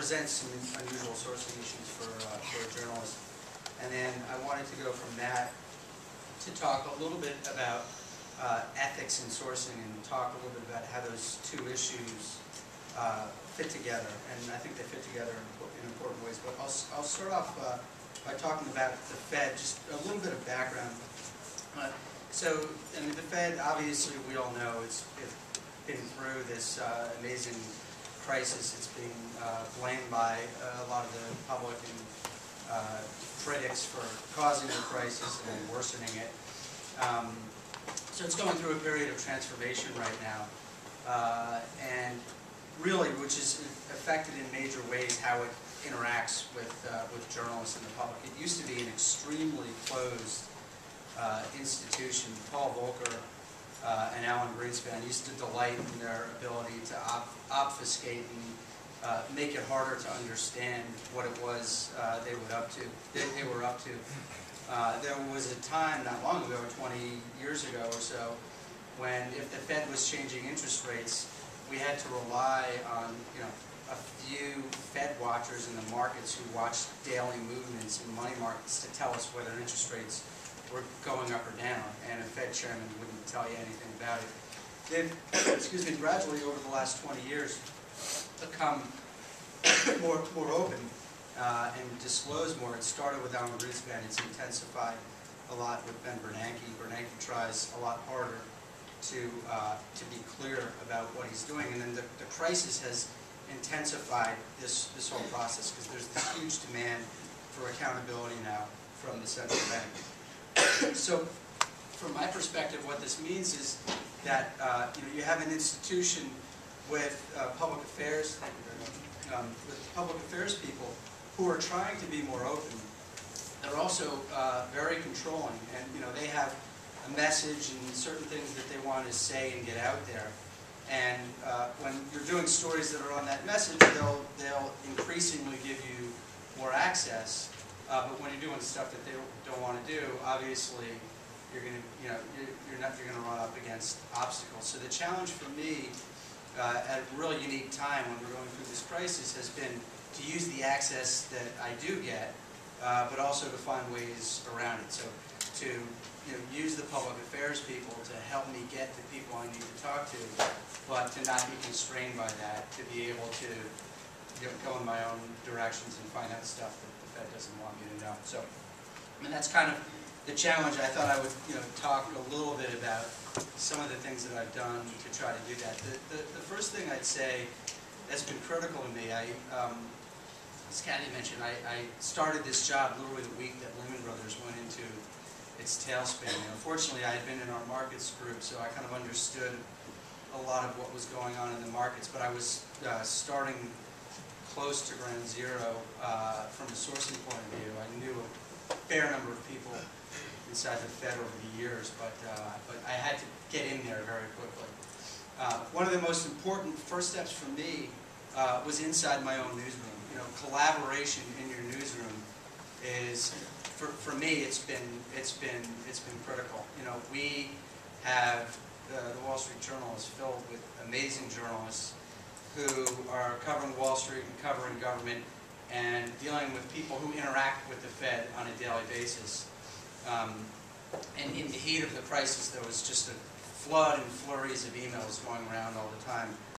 presents some unusual sourcing issues for a journalist. And then I wanted to go from that to talk a little bit about ethics in sourcing and talk a little bit about how those two issues fit together. And I think they fit together in important ways. But I'll start off by talking about the Fed, just a little bit of background. So, I mean, the Fed, obviously, we all know, it's been through this amazing crisis. It's being blamed by a lot of the public and critics for causing the crisis and worsening it. So it's going through a period of transformation right now, and really, which is affected in major ways how it interacts with journalists and the public. It used to be an extremely closed institution. Paul Volcker and Alan Greenspan used to delight in their ability to obfuscate and make it harder to understand what it was they were up to. There was a time not long ago, 20 years ago or so, when if the Fed was changing interest rates, we had to rely on a few Fed watchers in the markets who watched daily movements in money markets to tell us whether interest rates were going up or down, and a Fed chairman wouldn't tell you anything about it. They've, excuse me, gradually over the last 20 years become more open and disclose more. It started with Alan Greenspan. It's intensified a lot with Ben Bernanke. Bernanke tries a lot harder to be clear about what he's doing, and then the crisis has intensified this whole process because there's this huge demand for accountability now from the central bank. So, from my perspective, what this means is that you have an institution with public affairs, with public affairs people who are trying to be more open. They're also very controlling, and they have a message and certain things that they want to say and get out there. And when you're doing stories that are on that message, they'll increasingly give you more access. But when you're doing stuff that they don't want to do, obviously you're going to run up against obstacles. So the challenge for me at a really unique time when we're going through this crisis has been to use the access that I do get, but also to find ways around it. So to use the public affairs people to help me get the people I need to talk to, but to not be constrained by that, to be able to go in my own directions and find out stuff that the Fed doesn't want me to know. So, I mean, that's kind of the challenge. I thought I would, talk a little bit about some of the things that I've done to try to do that. The first thing I'd say that's been critical to me, as Kathy mentioned, I started this job literally the week that Lehman Brothers went into its tailspin. Fortunately, I had been in our markets group, so I kind of understood a lot of what was going on in the markets, but I was starting close to ground zero from a sourcing point of view. I knew a fair number of people inside the Fed over the years, but I had to get in there very quickly. One of the most important first steps for me was inside my own newsroom. Collaboration in your newsroom is, for me, it's been critical. We have the Wall Street Journal is filled with amazing journalists who are covering Wall Street and covering government and dealing with people who interact with the Fed on a daily basis. And in the heat of the crisis, there was just a flood and flurries of emails going around all the time.